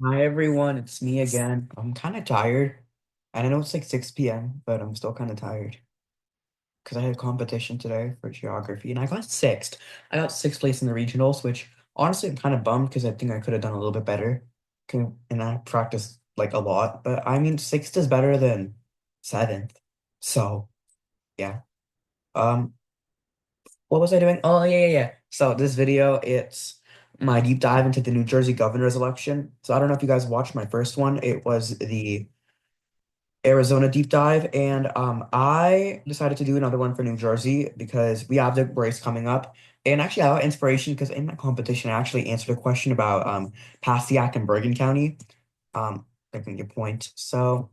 Hi everyone, it's me again. I'm kind of tired. And I know it's like 6 p.m., but I'm still kind of tired because I had a competition today for geography and I got sixth. I got sixth place in the regionals, which honestly I'm kind of bummed because I think I could have done a little bit better. And I practiced like a lot, but I mean, sixth is better than seventh. So, yeah. Um, what was I doing? Oh, yeah. So this video, it's my deep dive into the New Jersey governor's election. So I don't know if you guys watched my first one. It was the Arizona deep dive, and I decided to do another one for New Jersey because we have the race coming up. And actually, I got inspiration because in my competition, I actually answered a question about Passaic and Bergen County. I can get point. So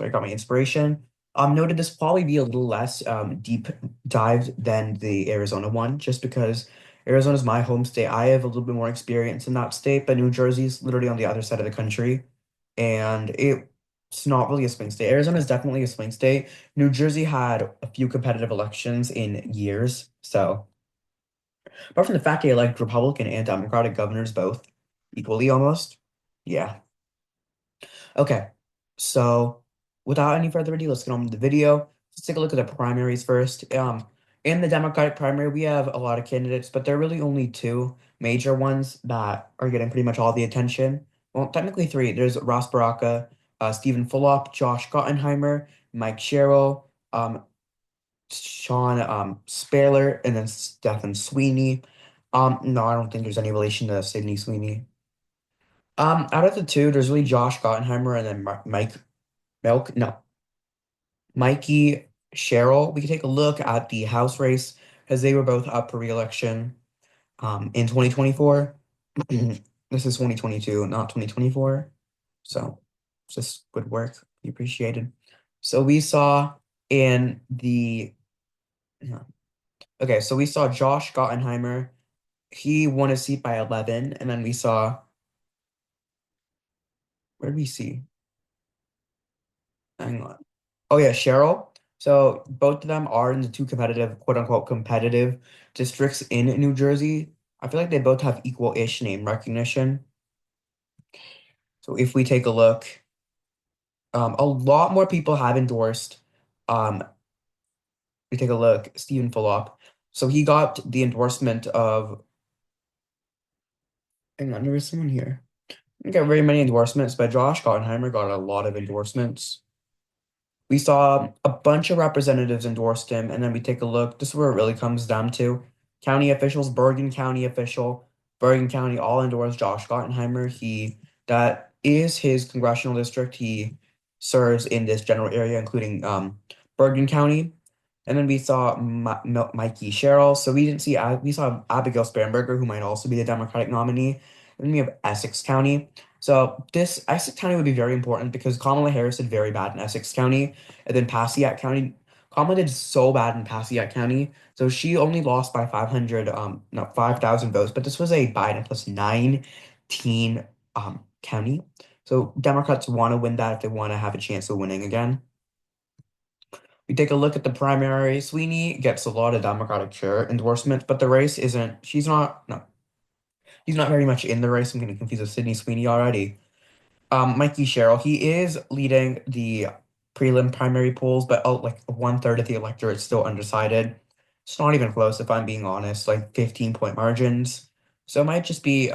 I got my inspiration. Noted this probably be a little less deep dive than the Arizona one, just because Arizona is my home state. I have a little bit more experience in that state, but New Jersey's literally on the other side of the country, and it's not really a swing state. Arizona is definitely a swing state. New Jersey had a few competitive elections in years, so apart from the fact they elect Republican and Democratic governors both equally almost, yeah. Okay, so without any further ado, let's get on with the video. Let's take a look at the primaries first. In the Democratic primary, we have a lot of candidates, but there are really only two major ones that are getting pretty much all the attention. Well, technically three. There's Ross Baraka, Stephen Fulop, Josh Gottenheimer, Mike Sherrill, Sean Spaler, and then Stephen Sweeney. No, I don't think there's any relation to Sydney Sweeney. Out of the two, there's really Josh Gottenheimer and then Mike Milk, no, Mikey Sherrill. We can take a look at the House race as they were both up for re-election in 2024. This is 2022, not 2024. So this would work. Be appreciated. So we saw in the yeah. Okay, so we saw Josh Gottenheimer. He won a seat by 11, and then we saw where did we see? Hang on. Oh yeah, Cheryl. So both of them are in the two competitive, quote unquote, competitive districts in New Jersey. I feel like they both have equal-ish name recognition. So if we take a look, a lot more people have endorsed. We take a look, Stephen Fulop. So he got the endorsement of. Hang on, there was someone here. I didn't get very many endorsements, but Josh Gottenheimer got a lot of endorsements. We saw a bunch of representatives endorsed him, and then we take a look. This is where it really comes down to. County officials, Bergen County all endorsed Josh Gottenheimer. That is his congressional district. He serves in this general area, including Bergen County. And then we saw Mikey Sherrill. So we didn't see, we saw Abigail Spanberger, who might also be the Democratic nominee. And then we have Essex County. So this Essex County would be very important because Kamala Harris did very bad in Essex County, and then Passaic County. Kamala did so bad in Passaic County, so she only lost by 500, no, 5,000 votes. But this was a Biden plus 19 county, so Democrats want to win that if they want to have a chance of winning again. We take a look at the primary. Sweeney gets a lot of Democratic chair endorsements, but the race isn't. She's not. No, he's not very much in the race. I'm getting confused with Sydney Sweeney already. Mikey Sherrill, he is leading the prelim primary polls, but like 1/3 of the electorate is still undecided. It's not even close, if I'm being honest, like 15-point margins. So it might just be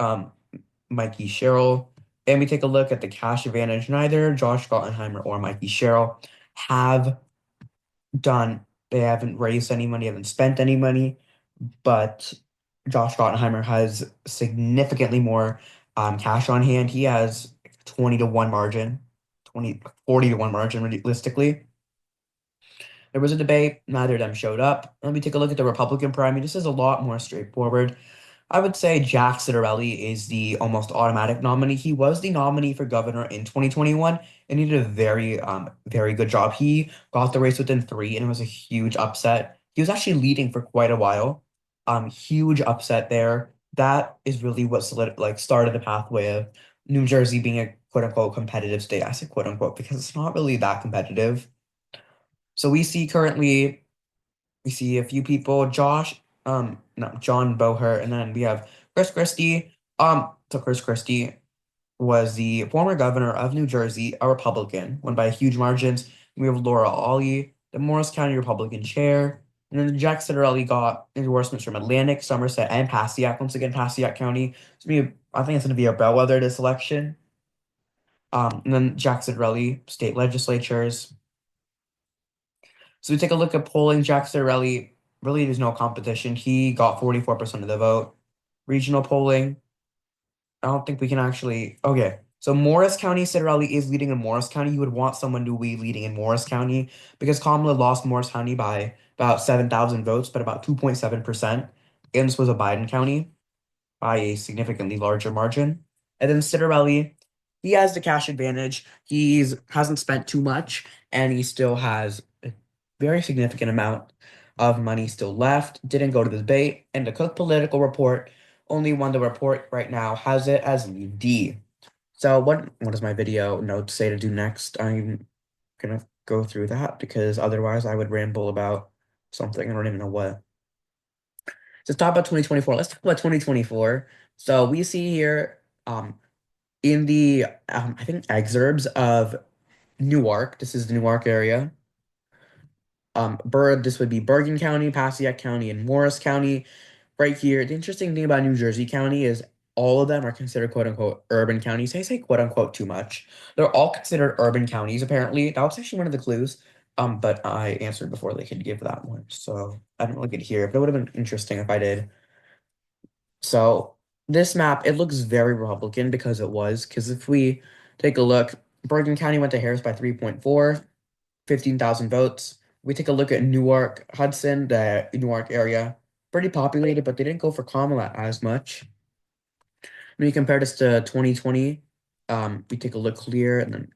Mikey Sherrill. And we take a look at the cash advantage. Neither Josh Gottenheimer or Mikey Sherrill have done, they haven't raised any money, haven't spent any money, but Josh Gottenheimer has significantly more cash on hand. He has 20 to 1 margin, 20 40 to 1 margin realistically. There was a debate, neither of them showed up. Let me take a look at the Republican primary. This is a lot more straightforward. I would say Jack Ciattarelli is the almost automatic nominee. He was the nominee for governor in 2021, and he did a very good job. He got the race within three, and it was a huge upset. He was actually leading for quite a while. Huge upset there. That is really what started the pathway of New Jersey being a quote unquote competitive state. I say quote unquote because it's not really that competitive. So we see a few people, no, John Boher, and then we have Chris Christie. So Chris Christie. was the former governor of New Jersey, a Republican, won by huge margins. We have Laura Ollie, the Morris County Republican chair. And then Jack Citarelli got endorsements from Atlantic, Somerset, and Passaic. Once again, Passaic County. I think it's going to be a bellwether this election. And then Jack Citarelli, state legislatures. So we take a look at polling. Jack Citarelli, really, there's no competition. He got 44% of the vote. Regional polling. I don't think we can actually. Okay. So Morris County, Citarelli is leading in Morris County. You would want someone to be leading in Morris County because Kamala lost Morris County by about 7,000 votes, but about 2.7%. And this was a Biden county by a significantly larger margin. And then Citarelli, he has the cash advantage. He's hasn't spent too much, and he still has a very significant amount of money still left. Didn't go to the debate, and the Cook Political Report, only one the report right now has it as lead D. So what does my video notes say to do next? I'm gonna go through that because otherwise I would ramble about something. I don't even know what. So let's talk about 2024. Let's talk about 2024. So we see here in the I think exurbs of Newark. This is the Newark area. This would be Bergen County, Passaic County, and Morris County. Right here, the interesting thing about New Jersey County is all of them are considered quote unquote urban counties. I say quote unquote too much. They're all considered urban counties, apparently. That was actually one of the clues. But I answered before they could give that one. So I didn't really get here, but it would have been interesting if I did. So this map, it looks very Republican because it was. Because if we take a look, Bergen County went to Harris by 3.4, 15,000 votes. We take a look at Newark, Hudson, the Newark area, pretty populated, but they didn't go for Kamala as much. When you compare this to 2020, we take a look here, and then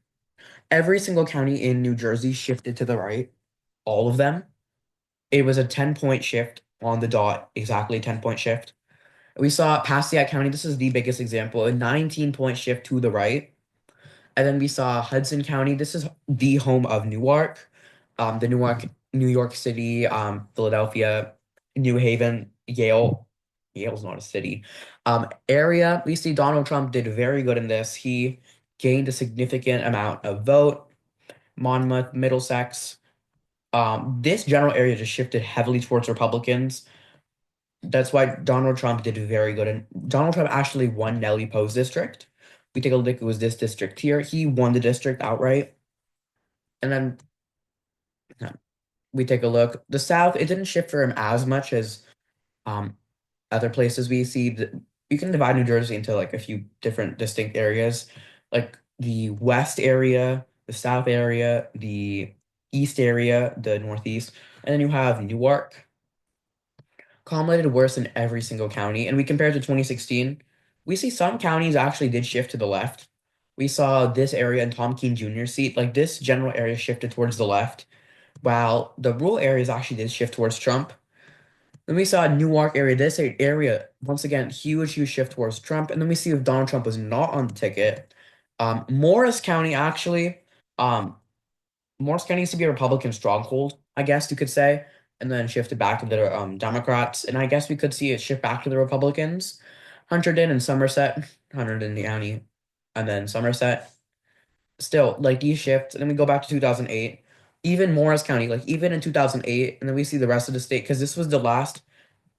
every single county in New Jersey shifted to the right, all of them. It was a 10-point shift on the dot, exactly a 10-point shift. We saw Passaic County, this is the biggest example, a 19-point shift to the right. And then we saw Hudson County. This is the home of Newark, the Newark, New York City, Philadelphia, New Haven, Yale. Yale's not a city. Area. We see Donald Trump did very good in this. He gained a significant amount of vote. Monmouth, Middlesex. This general area just shifted heavily towards Republicans. That's why Donald Trump did very good. And Donald Trump actually won Nellie Poe's district. We take a look, it was this district here. He won the district outright. And then we take a look. The South, it didn't shift for him as much as um other places we see. You can divide New Jersey into like a few different distinct areas, like the West area, the South area, the East area, the Northeast, and then you have Newark. Kamala did worse in every single county. And we compare to 2016, we see some counties actually did shift to the left. We saw this area in Tom Keene Jr.'s seat, like this general area shifted towards the left, while the rural areas actually did shift towards Trump. Then we saw Newark area, this area, once again, huge shift towards Trump. And then we see if Donald Trump was not on the ticket. Morris County actually, um, Morris County used to be a Republican stronghold, I guess you could say, and then shifted back to the Democrats. And I guess we could see it shift back to the Republicans. Hunterdon and Somerset, Hunterdon County, and then Somerset. Still, like these shifts, and then we go back to 2008. Even Morris County, like even in 2008, and then we see the rest of the state, because this was the last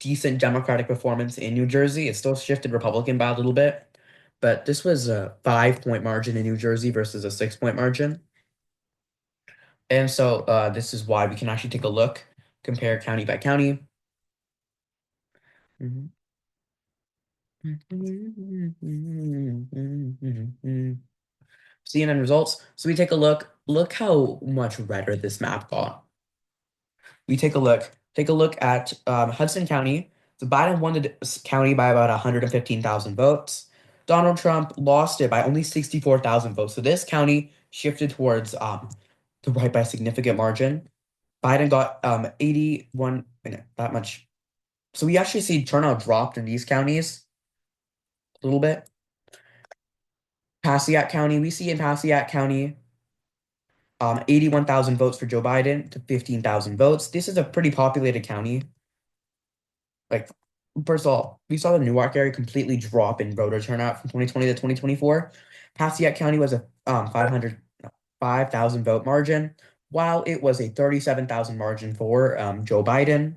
decent Democratic performance in New Jersey. It still shifted Republican by a little bit, but this was a 5-point margin in New Jersey versus a 6-point margin. And so this is why we can actually take a look, compare county by county. CNN results. So we take a look. Look how much redder this map got. We take a look at Hudson County. So Biden won the county by about 115,000 votes. Donald Trump lost it by only 64,000 votes. So this county shifted towards the right by a significant margin. Biden got 81, that much. So we actually see turnout dropped in these counties a little bit. Passaic County, we see in Passaic County 81,000 votes for Joe Biden to 15,000 votes. This is a pretty populated county. Like First of all, we saw the Newark area completely drop in voter turnout from 2020 to 2024. Passaic County was a 5,000 vote margin, while it was a 37,000 margin for Joe Biden.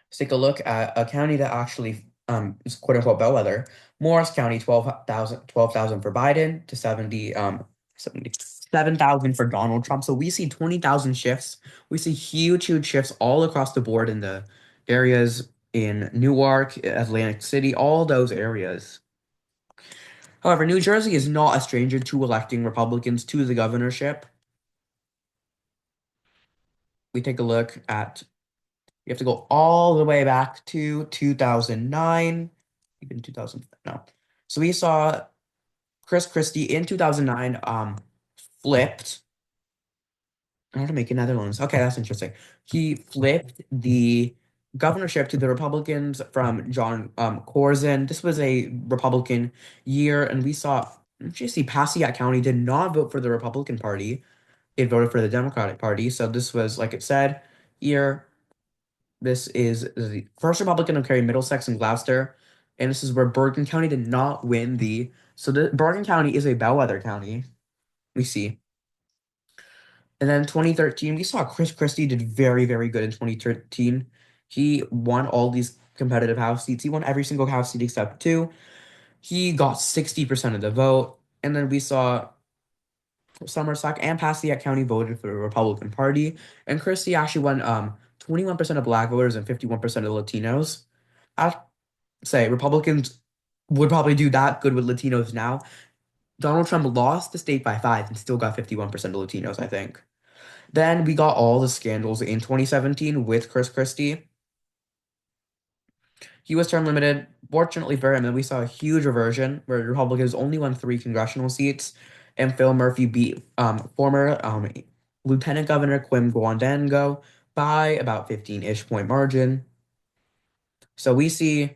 Let's take a look at a county that actually is quote unquote bellwether. Morris County, 12,000 for Biden to 77,000 for Donald Trump. So we see 20,000 shifts. We see huge shifts all across the board in the areas in Newark, Atlantic City, all those areas. However, New Jersey is not a stranger to electing Republicans to the governorship. We take a look at, you have to go all the way back to 2009, even 2000, no. So we saw Chris Christie in 2009 flipped. I want to make it Netherlands. Okay, that's interesting. He flipped the governorship to the Republicans from John Corzine. This was a Republican year, and we saw, you see, Passaic County did not vote for the Republican Party. It voted for the Democratic Party. So this was, like it said, here. This is the first Republican to carry Middlesex and Gloucester, and this is where Bergen County did not win the. So the Bergen County is a bellwether county. We see. And then 2013, we saw Chris Christie did very good in 2013. He won all these competitive House seats. He won every single House seat except two. He got 60% of the vote. And then we saw Somerset and Passaic County voted for the Republican Party. And Christie actually won 21% of Black voters and 51% of Latinos. I'd say Republicans would probably do that good with Latinos now. Donald Trump lost the state by 5 and still got 51% of Latinos, I think. Then we got all the scandals in 2017 with Chris Christie. He was term limited. Fortunately for him, then we saw a huge reversion where Republicans only won 3 congressional seats, and Phil Murphy beat former Lieutenant Governor Quim Guandango by about 15-ish point margin. So we see,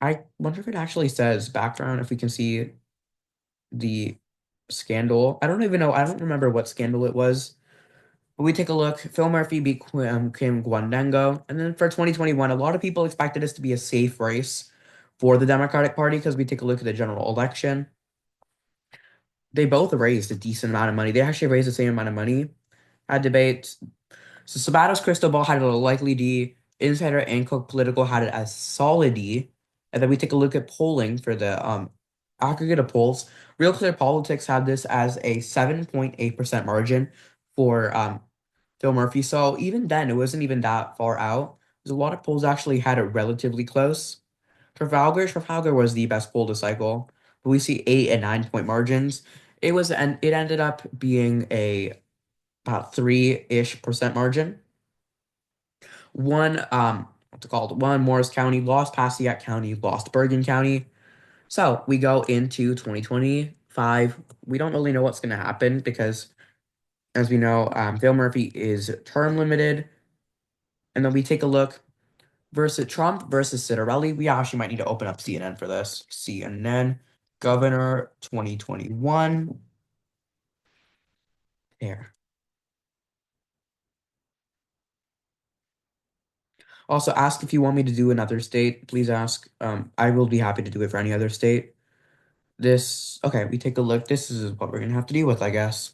I wonder if it actually says background, if we can see the scandal. I don't even know. I don't remember what scandal it was. But we take a look. Phil Murphy beat Kim Guandango. And then for 2021, a lot of people expected this to be a safe race for the Democratic Party because we take a look at the general election. They both raised a decent amount of money. They actually raised the same amount of money. Had debates. So Sabato's crystal ball had it a likely D. Insider and Cook Political had it as solid D. And then we take a look at polling for the aggregate of polls. Real Clear Politics had this as a 7.8% margin for Phil Murphy. So even then, it wasn't even that far out. There's a lot of polls actually had it relatively close. Trafalgar was the best poll this cycle, but we see 8 and 9 point margins. It ended up being a about 3-ish% margin. What's it called? One Morris County lost, Passaic County lost, Bergen County. So we go into 2025. We don't really know what's going to happen because, as we know, Phil Murphy is term limited. And then we take a look versus Trump versus Citarelli. We actually might need to open up CNN for this. CNN, Governor 2021. There. Also, ask if you want me to do another state. Please ask. I will be happy to do it for any other state. Okay, we take a look. This is what we're gonna have to deal with, I guess.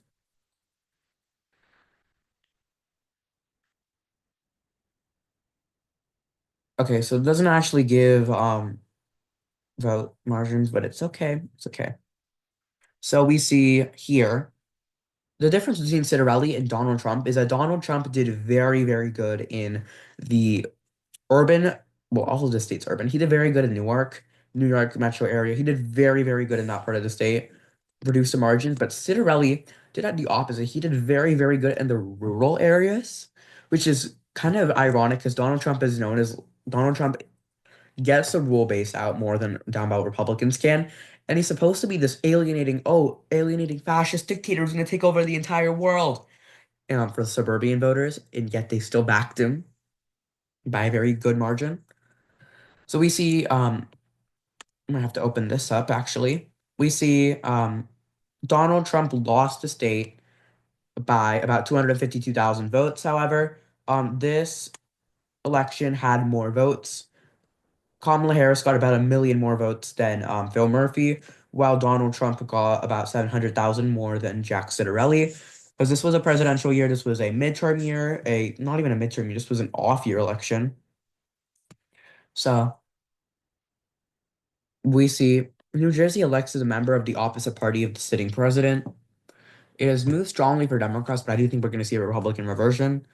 Okay, so it doesn't actually give vote margins, but it's okay. It's okay. So we see here the difference between Citarelli and Donald Trump is that Donald Trump did very good in the urban, well, all of the state's urban. He did very good in Newark, New York metro area. He did very good in that part of the state, reduced the margins. But Citarelli did the opposite. He did very good in the rural areas, which is kind of ironic because Donald Trump gets the rule base out more than down ballot Republicans can. And he's supposed to be this alienating fascist dictator who's going to take over the entire world for the suburban voters, and yet they still backed him by a very good margin. So we see, I'm gonna have to open this up actually. We see Donald Trump lost the state by about 252,000 votes. However, this election had more votes. Kamala Harris got about 1 million more votes than Phil Murphy, while Donald Trump got about 700,000 more than Jack Ciattarelli. Because this was a presidential year, this was a midterm year, a not even a midterm year, this was an off-year election. So we see New Jersey elects as a member of the opposite party of the sitting president. It has moved strongly for Democrats, but I do think we're going to see a Republican reversion.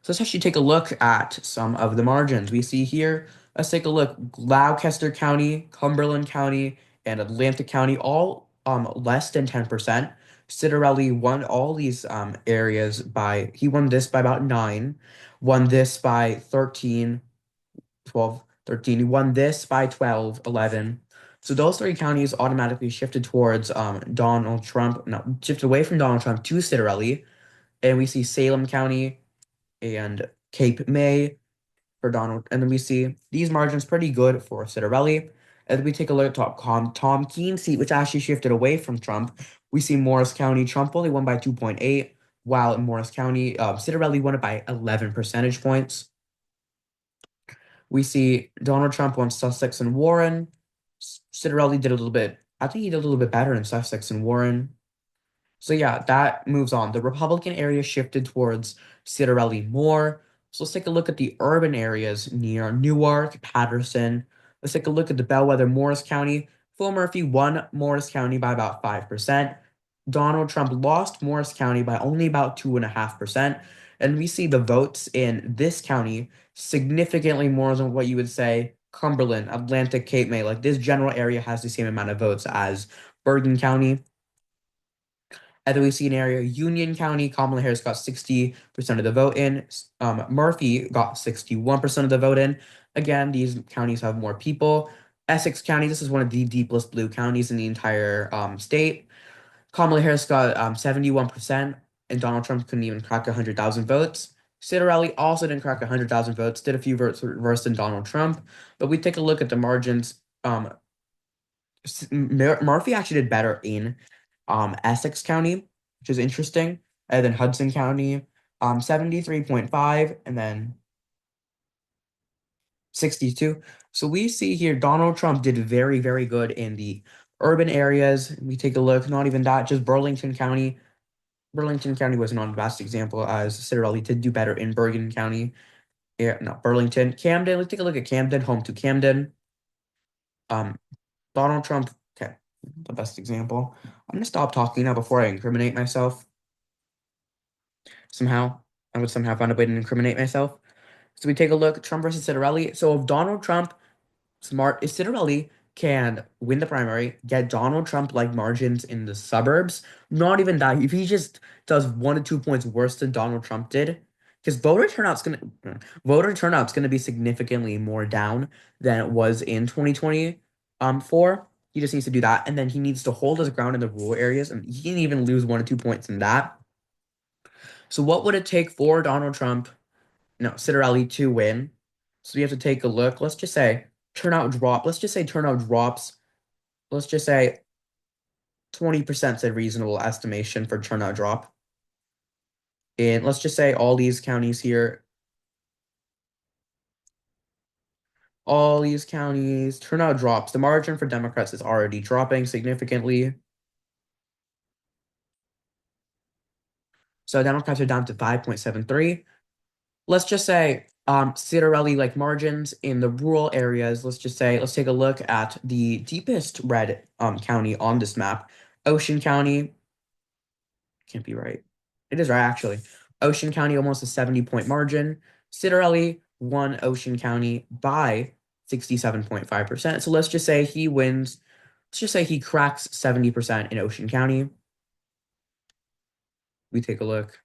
So let's actually take a look at some of the margins. We see here, let's take a look. Gloucester County, Cumberland County, and Atlantic County, all less than 10%. Citarelli won all these areas he won this by about 9, won this by 13, 12, 13. He won this by 12, 11. So those three counties automatically shifted towards Donald Trump, no, shifted away from Donald Trump to Citarelli. And we see Salem County and Cape May for Donald. And then we see these margins pretty good for Citarelli. And then we take a look at Tom Keene's seat, which actually shifted away from Trump. We see Morris County, Trump only won by 2.8, while in Morris County, Citarelli won it by 11 percentage points. We see Donald Trump won Sussex and Warren. Citarelli did a little bit, I think he did a little bit better in Sussex and Warren. So yeah, that moves on. The Republican area shifted towards Citarelli more. So let's take a look at the urban areas near Newark, Patterson. Let's take a look at the bellwether Morris County. Phil Murphy won Morris County by about 5%. Donald Trump lost Morris County by only about 2.5%. And we see the votes in this county significantly more than what you would say Cumberland, Atlantic, Cape May. Like this general area has the same amount of votes as Bergen County. And then we see an area, Union County, Kamala Harris got 60% of the vote in. Murphy got 61% of the vote in. Again, these counties have more people. Essex County, this is one of the deepest blue counties in the entire state. Kamala Harris got 71%, and Donald Trump couldn't even crack 100,000 votes. Citarelli also didn't crack 100,000 votes, did a few votes worse than Donald Trump. But we take a look at the margins. Murphy actually did better in Essex County, which is interesting, and then Hudson County, 73.5, and then 62. So we see here Donald Trump did very, very good in the urban areas. We take a look, not even that, just Burlington County. Burlington County was not the best example, as Citarelli did do better in Bergen County. Yeah, no, Burlington. Camden, let's take a look at Camden, home to Camden. Donald Trump, okay, the best example. I'm gonna stop talking now before I incriminate myself. Somehow, I would somehow find a way to incriminate myself. So we take a look, Trump versus Citarelli. So if Donald Trump if Citarelli can win the primary, get Donald Trump like margins in the suburbs, not even that, if he just does 1 to 2 points worse than Donald Trump did, because voter turnout's gonna be significantly more down than it was in 2024. He just needs to do that, and then he needs to hold his ground in the rural areas, and he can even lose 1 to 2 points in that. So what would it take for Donald Trump, no, Citarelli to win? So we have to take a look. Let's just say turnout drop. Let's just say turnout drops. Let's just say 20% is a reasonable estimation for turnout drop. And let's just say all these counties here, turnout drops. The margin for Democrats is already dropping significantly. So Democrats are down to 5.73. Let's just say Citarelli like margins in the rural areas. Let's take a look at the deepest red county on this map. Ocean County. Can't be right. It is right, actually. Ocean County almost a 70-point margin. Citarelli won Ocean County by 67.5%. So let's just say he wins. Let's just say he cracks 70% in Ocean County. We take a look.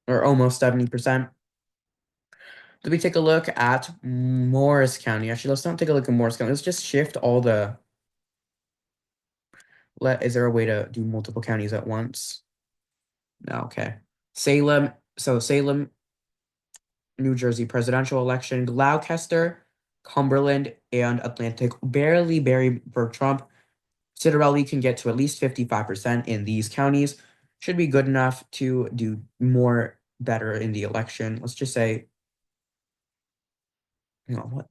Or almost 70%. Then we take a look at Morris County. Actually, let's not take a look at Morris County. Let's just shift all the. Is there a way to do multiple counties at once? No, okay. Salem. So Salem, New Jersey presidential election. Gloucester, Cumberland, and Atlantic barely for Trump. Citarelli can get to at least 55% in these counties. should be good enough to do more better in the election. Let's just say, you know what?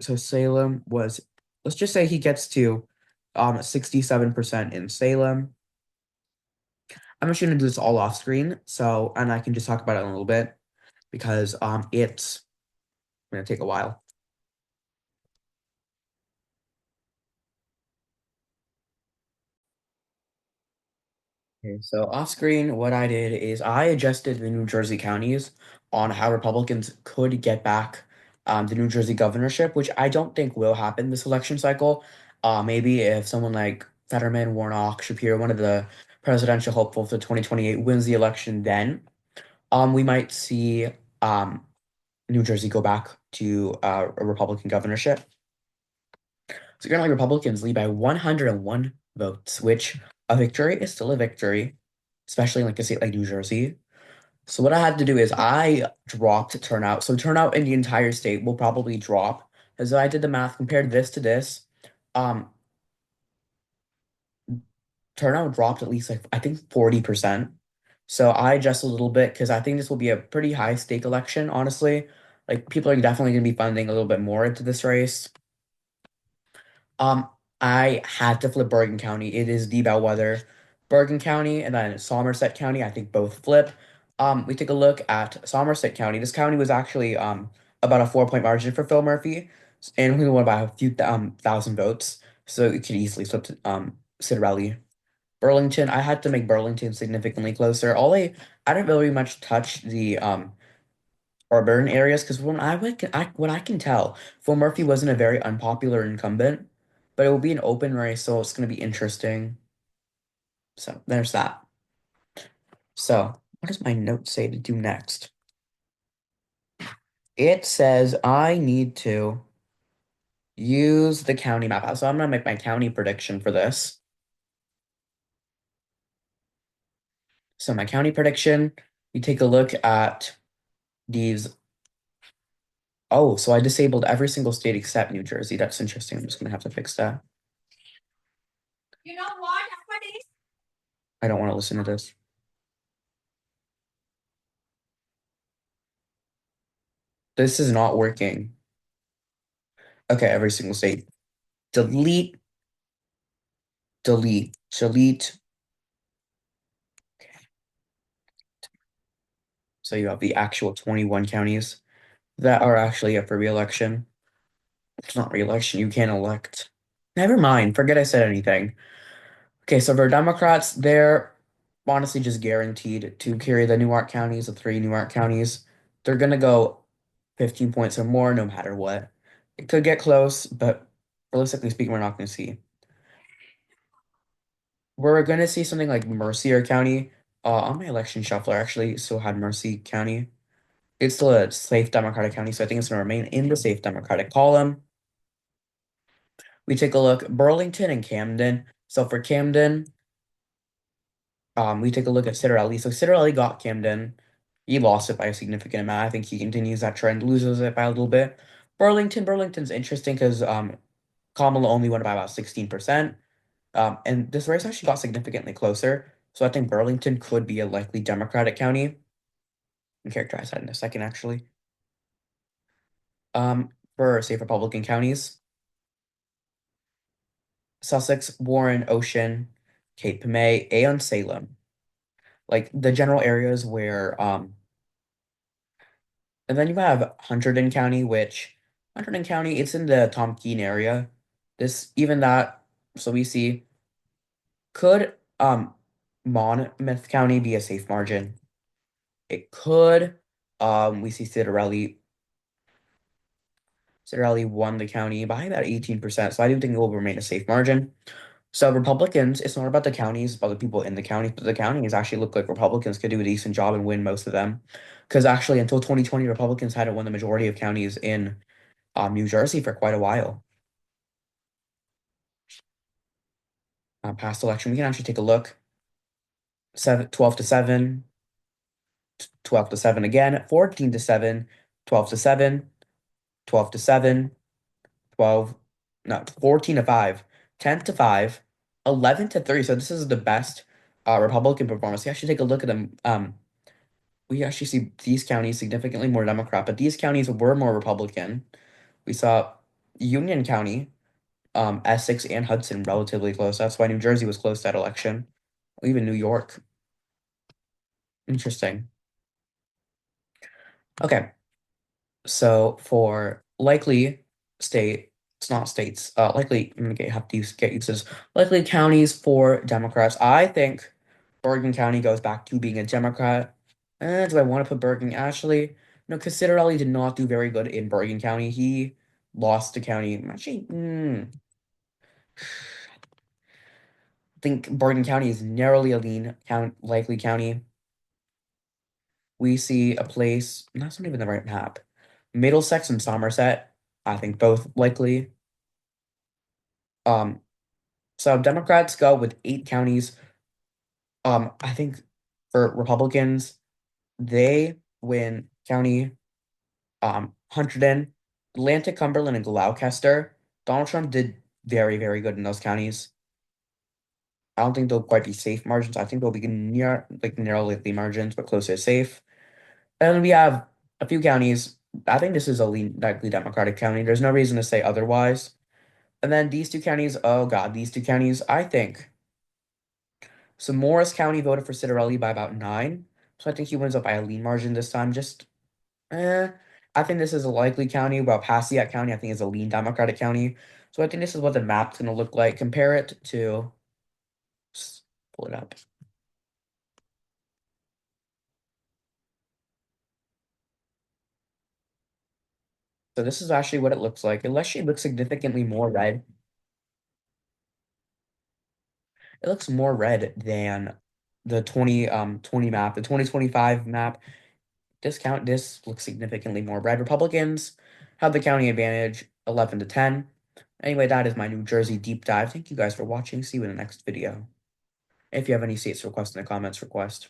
So Salem was, let's just say he gets to 67% in Salem. I'm just gonna do this all off screen, so and I can just talk about it in a little bit because it's gonna take a while. Okay, so off screen, what I did is I adjusted the New Jersey counties on how Republicans could get back the New Jersey governorship, which I don't think will happen this election cycle. Maybe if someone like Fetterman, Warnock, Shapiro, one of the presidential hopefuls for 2028 wins the election, then we might see um, New Jersey go back to a Republican governorship. So currently Republicans lead by 101 votes, which a victory is still a victory, especially in like a state like New Jersey. So what I had to do is I dropped turnout. So turnout in the entire state will probably drop. As I did the math, compared this to this, um, turnout dropped at least like I think 40%. So I adjust a little bit because I think this will be a pretty high stake election, honestly. Like people are definitely gonna be funding a little bit more into this race. Um, I had to flip Bergen County. It is the bellwether. Bergen County and then Somerset County, I think both flip. We take a look at Somerset County. This county was actually about a 4 point margin for Phil Murphy, and he won by a few thousand votes. So it could easily flip to Citarelli. Burlington, I had to make Burlington significantly closer. I didn't really much touch the urban areas because what I can tell, Phil Murphy wasn't a very unpopular incumbent, but it will be an open race, so it's going to be interesting. So there's that. So what does my note say to do next? It says I need to use the county map. So I'm gonna make my county prediction for this. So my county prediction, you take a look at these. Oh, so I disabled every single state except New Jersey. That's interesting. I'm just gonna have to fix that. You know what? I don't want to listen to this. This is not working. Okay, every single state. Delete, delete. Okay. So you have the actual 21 counties that are actually up for re-election. It's not re-election, you can't elect. Never mind, forget I said anything. Okay, so for Democrats, they're honestly just guaranteed to carry the Newark counties, the three Newark counties. They're gonna go 15 points or more no matter what. It could get close, but realistically speaking, we're not gonna see. We're gonna see something like Mercier County. On my election shuffler, I actually still had Mercy County. It's still a safe Democratic county, so I think it's gonna remain in the safe Democratic column. We take a look Burlington and Camden. So for Camden, we take a look at Citarelli. So Citarelli got Camden. He lost it by a significant amount. I think he continues that trend, loses it by a little bit. Burlington's interesting because Kamala only won by about 16%. And this race actually got significantly closer. So I think Burlington could be a likely Democratic county. I'll characterize that in a second, actually. For say Republican counties, Sussex, Warren, Ocean, Cape May, and Salem. Like the general areas where and then you have Hunterdon County, which Hunterdon County, it's in the Tom Keene area. This even that, so we see could Monmouth County be a safe margin? It could. We see Citarelli won the county by about 18%. So I do think it will remain a safe margin. So Republicans, it's not about the counties, it's about the people in the counties, but the counties actually look like Republicans could do a decent job and win most of them. Because actually, until 2020, Republicans hadn't won the majority of counties in New Jersey for quite a while. Past election, we can actually take a look. 12 to 7, 12 to 7 again, 14 to 7, 12 to 7, 12 to 7, 12, no, 14 to 5, 10 to 5, 11 to 3. So this is the best Republican performance. You actually take a look at them. We actually see these counties significantly more Democrat, but these counties were more Republican. We saw Union County, Essex, and Hudson relatively close. That's why New Jersey was close that election. Even New York. Interesting. Okay. So for likely state, it's not states, likely, I'm gonna have to get used to this. Likely counties for Democrats. I think Bergen County goes back to being a Democrat. Do I want to put Bergen? Actually, no, because Citarelli did not do very good in Bergen County. He lost the county. Actually, I think Bergen County is narrowly a lean count, likely county. We see a place, that's not even the right map. Middlesex and Somerset, I think both likely. Um, so Democrats go with 8 counties. I think for Republicans, they win county Hunterdon, Atlantic, Cumberland, and Gloucester. Donald Trump did very, very good in those counties. I don't think they'll quite be safe margins. I think they'll be near like narrowly margins, but close to safe. And we have a few counties. I think this is a likely Democratic county. There's no reason to say otherwise. And then these two counties, oh God, these two counties, I think. So Morris County voted for Citarelli by about 9. So I think he wins up by a lean margin this time. Just, eh. I think this is a likely county. While Passaic County, I think, is a lean Democratic county. So I think this is what the map's going to look like. Compare it to, pull it up. So this is actually what it looks like. It actually looks significantly more red. It looks more red than the 20 map, the 2025 map. This looks significantly more red. Republicans have the county advantage 11 to 10. Anyway, that is my New Jersey deep dive. Thank you guys for watching. See you in the next video. If you have any states requests in the comments, request.